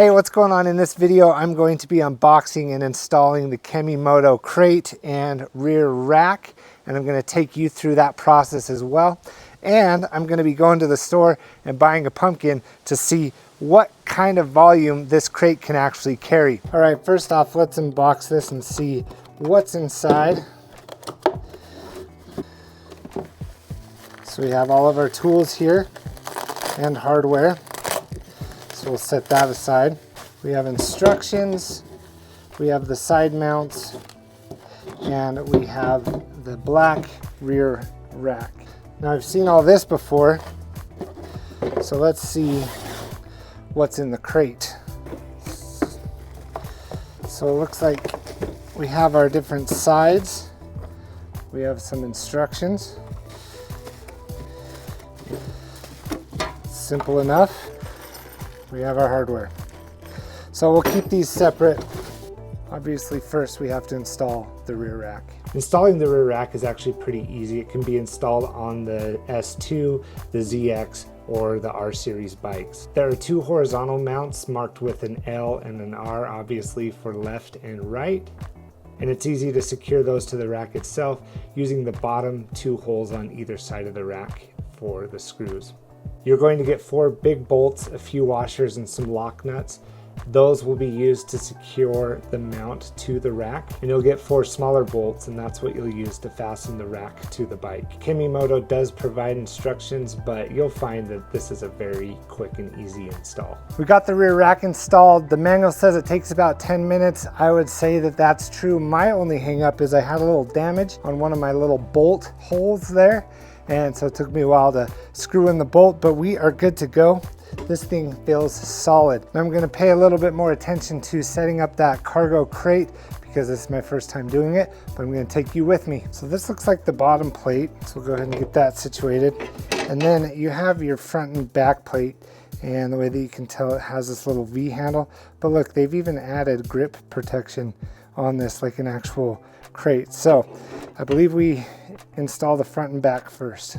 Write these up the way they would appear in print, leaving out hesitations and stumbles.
Hey, what's going on? In this video, I'm going to be unboxing and installing the KemiMoto crate and rear rack, and I'm going to take you through that process as well. And I'm going to be going to the store and buying a pumpkin to see what kind of volume this crate can actually carry. All right, first off, let's unbox this and see what's inside. So we have all of our tools here and hardware. So we'll set that aside. We have instructions, we have the side mounts, and we have the black rear rack. Now I've seen all this before, so let's see what's in the crate. So it looks like we have our different sides. We have some instructions. Simple enough. We have our hardware. So we'll keep these separate. Obviously, first we have to install the rear rack. Installing the rear rack is actually pretty easy. It can be installed on the S2, the ZX, or the R series bikes. There are two horizontal mounts marked with an L and an R, obviously for left and right. And it's easy to secure those to the rack itself using the bottom two holes on either side of the rack for the screws. You're going to get 4 big bolts, a few washers, and some lock nuts. Those will be used to secure the mount to the rack. And you'll get 4 smaller bolts, and that's what you'll use to fasten the rack to the bike. KemiMoto does provide instructions, but you'll find that this is a very quick and easy install. We got the rear rack installed. The manual says it takes about 10 minutes. I would say that that's true. My only hang up is I had a little damage on one of my little bolt holes there. And so it took me a while to screw in the bolt, but we are good to go. This thing feels solid. I'm going to pay a little bit more attention to setting up that cargo crate because this is my first time doing it, but I'm going to take you with me. So this looks like the bottom plate. So we'll go ahead and get that situated. And then you have your front and back plate, and the way that you can tell, it has this little V handle. But look, they've even added grip protection on this like an actual crate. So I believe we install the front and back first.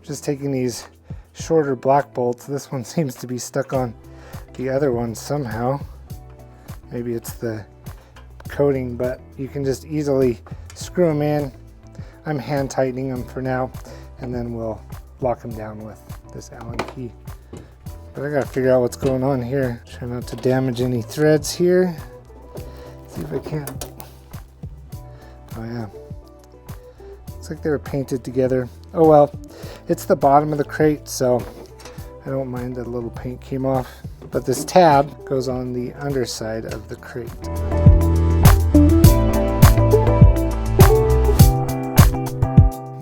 Just taking these shorter black bolts. This one seems to be stuck on the other one somehow. Maybe it's the coating, but you can just easily screw them in. I'm hand tightening them for now, and then we'll lock them down with this Allen key. But I gotta figure out what's going on here. Try not to damage any threads here. See if I can. Oh yeah. Looks like they were painted together. Oh well. It's the bottom of the crate, so I don't mind that a little paint came off. But this tab goes on the underside of the crate.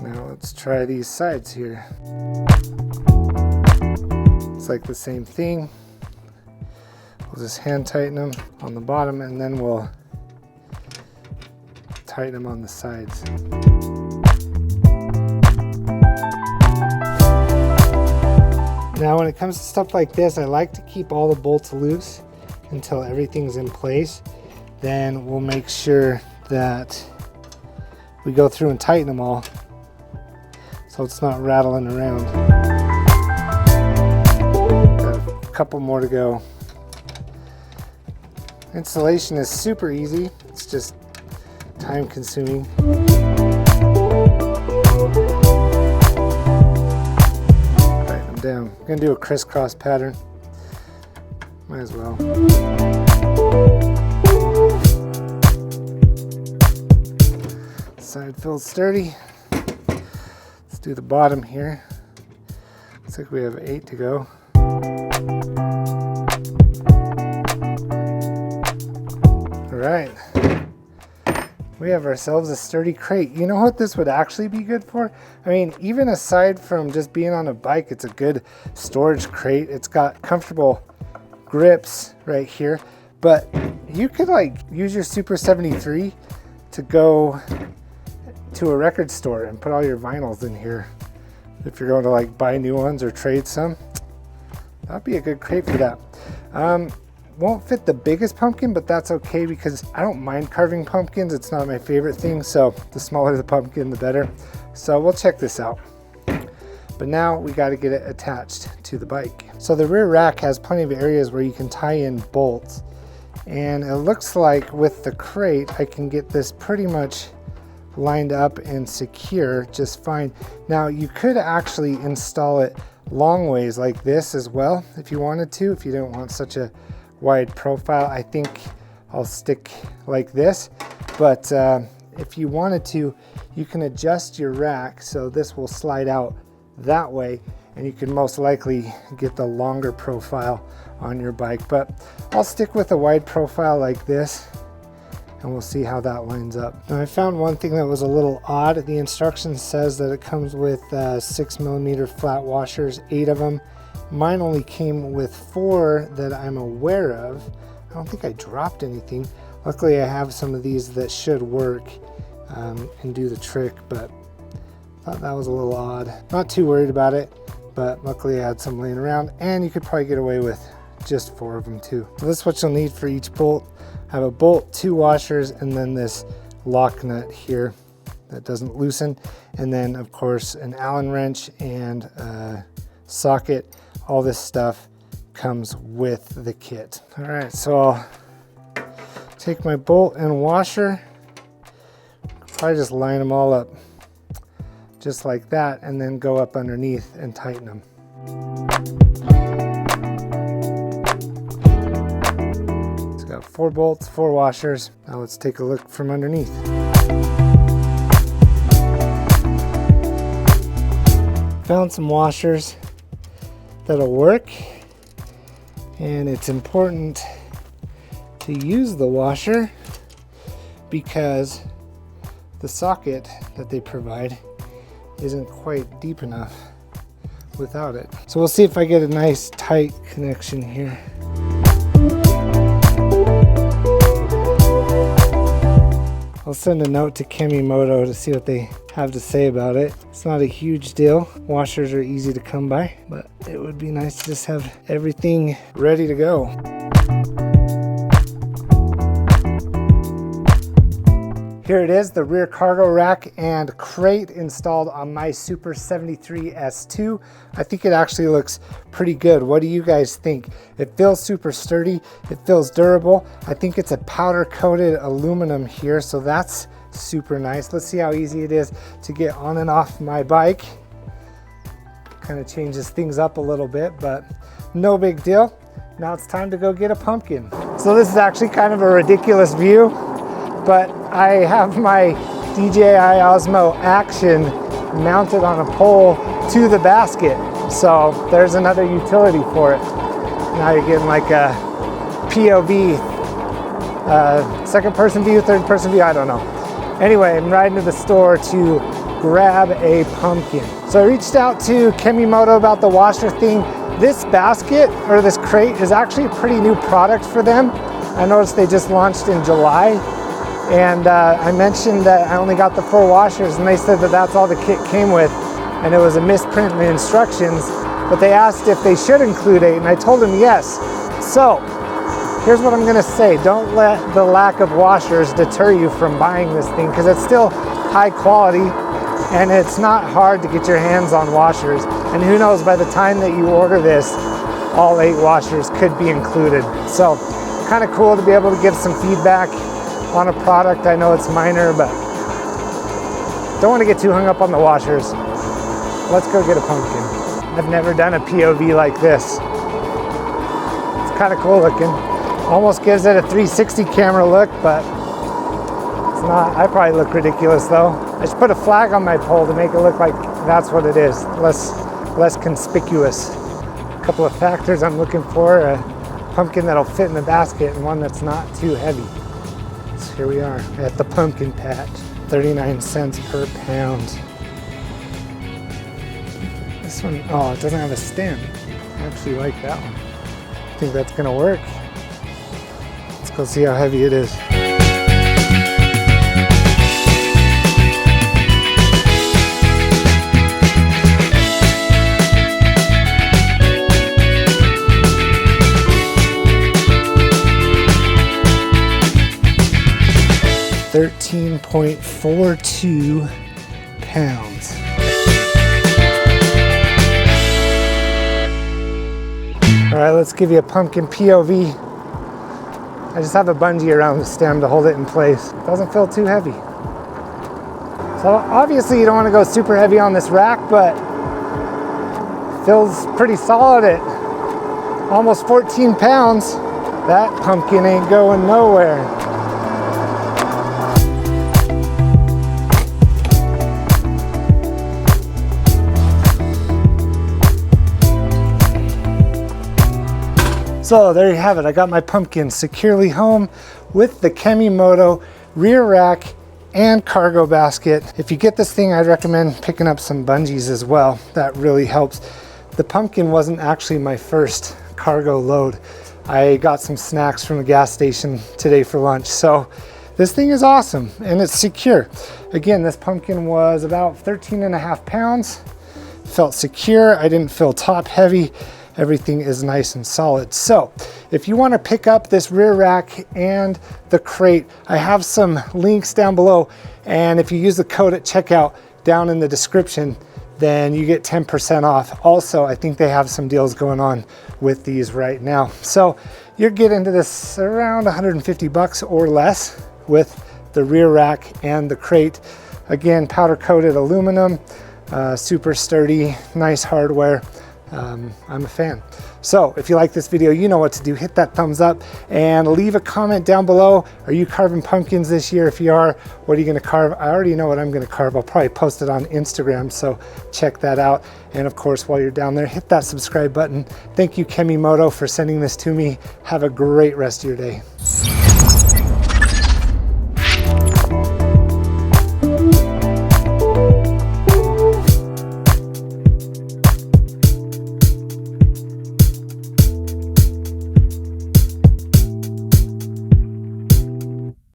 Now let's try these sides here. It's like the same thing. We'll just hand tighten them on the bottom, and then we'll tighten them on the sides. Now when it comes to stuff like this, I like to keep all the bolts loose until everything's in place. Then we'll make sure that we go through and tighten them all so it's not rattling around. Got a couple more to go. Installation is super easy. It's just time consuming. Down. I'm gonna do a crisscross pattern. Might as well. Side feels sturdy. Let's do the bottom here. Looks like we have 8 to go. All right. We have ourselves a sturdy crate. You know what this would actually be good for? I mean, even aside from just being on a bike, it's a good storage crate. It's got comfortable grips right here, but you could like use your Super73 to go to a record store and put all your vinyls in here. If you're going to like buy new ones or trade some, that'd be a good crate for that. won't fit the biggest pumpkin, but that's okay because I don't mind carving pumpkins. It's not my favorite thing, so the smaller the pumpkin, the better. So we'll check this out. But now we got to get it attached to the bike. So the rear rack has plenty of areas where you can tie in bolts. And it looks like with the crate, I can get this pretty much lined up and secure just fine. Now you could actually install it long ways like this as well if you wanted to, if you don't want such a wide profile. I think I'll stick like this, but if you wanted to, you can adjust your rack so this will slide out that way, and you can most likely get the longer profile on your bike. But I'll stick with a wide profile like this, and we'll see how that lines up. Now I found one thing that was a little odd. The instruction says that it comes with 6mm flat washers, 8 of them. Mine only came with 4 that I'm aware of. I don't think I dropped anything. Luckily I have some of these that should work and do the trick, but I thought that was a little odd. Not too worried about it, but luckily I had some laying around, and you could probably get away with just 4 of them too. So this is what you'll need for each bolt. I have a bolt, 2 washers, and then this lock nut here that doesn't loosen, and then of course an Allen wrench and a socket. All this stuff comes with the kit. All right, so I'll take my bolt and washer, probably just line them all up just like that, and then go up underneath and tighten them. So got 4 bolts, 4 washers. Now let's take a look from underneath. Found some washers that'll work, and it's important to use the washer because the socket that they provide isn't quite deep enough without it. So we'll see if I get a nice tight connection here. I'll send a note to KemiMoto to see what they have to say about it. It's not a huge deal. Washers are easy to come by, but it would be nice to just have everything ready to go. Here it is, the rear cargo rack and crate installed on my Super73 S2. I think it actually looks pretty good. What do you guys think? It feels super sturdy, it feels durable. I think it's a powder coated aluminum here, so that's super nice. Let's see how easy it is to get on and off my bike. Kind of changes things up a little bit, but no big deal. Now it's time to go get a pumpkin. So this is actually kind of a ridiculous view, but I have my DJI Osmo Action mounted on a pole to the basket. So there's another utility for it. Now you're getting like a POV, second person view, third person view, I don't know. Anyway, I'm riding to the store to grab a pumpkin. So I reached out to KemiMoto about the washer thing. This basket, or this crate, is actually a pretty new product for them. I noticed they just launched in July. And I mentioned that I only got the 4 washers, and they said that that's all the kit came with, and it was a misprint in the instructions, but they asked if they should include 8, and I told them yes. So here's what I'm gonna say. Don't let the lack of washers deter you from buying this thing, because it's still high quality, and it's not hard to get your hands on washers. And who knows, by the time that you order this, all 8 washers could be included. So kind of cool to be able to give some feedback on a product. I know it's minor, but don't want to get too hung up on the washers. Let's go get a pumpkin. I've never done a POV like this. It's kind of cool looking. Almost gives it a 360 camera look, but it's not. I probably look ridiculous though. I just put a flag on my pole to make it look like that's what it is, less conspicuous. A couple of factors I'm looking for: a pumpkin that'll fit in the basket and one that's not too heavy. So here we are at the pumpkin patch. 39 cents per pound. This one, oh, it doesn't have a stem. I actually like that one. I think that's gonna work. Let's go see how heavy it is. 13.42 pounds. All right, let's give you a pumpkin POV. I just have a bungee around the stem to hold it in place. It doesn't feel too heavy. So obviously you don't want to go super heavy on this rack, but it feels pretty solid at almost 14 pounds. That pumpkin ain't going nowhere. So there you have it. I got my pumpkin securely home with the KemiMoto rear rack and cargo basket. If you get this thing, I'd recommend picking up some bungees as well. That really helps. The pumpkin wasn't actually my first cargo load. I got some snacks from the gas station today for lunch. So this thing is awesome and it's secure. Again, this pumpkin was about 13.5 pounds. Felt secure. I didn't feel top heavy. Everything is nice and solid. So if you want to pick up this rear rack and the crate, I have some links down below. And if you use the code at checkout down in the description, then you get 10% off. Also, I think they have some deals going on with these right now. So you're getting to this around 150 bucks or less with the rear rack and the crate. Again, powder coated aluminum, super sturdy, nice hardware. I'm a fan. So if you like this video, you know what to do. Hit that thumbs up and leave a comment down below. Are you carving pumpkins this year? If you are, what are you going to carve? I already know what I'm going to carve. I'll probably post it on Instagram, so check that out. And of course, while you're down there, hit that subscribe button. Thank you, KemiMoto, for sending this to me. Have a great rest of your day.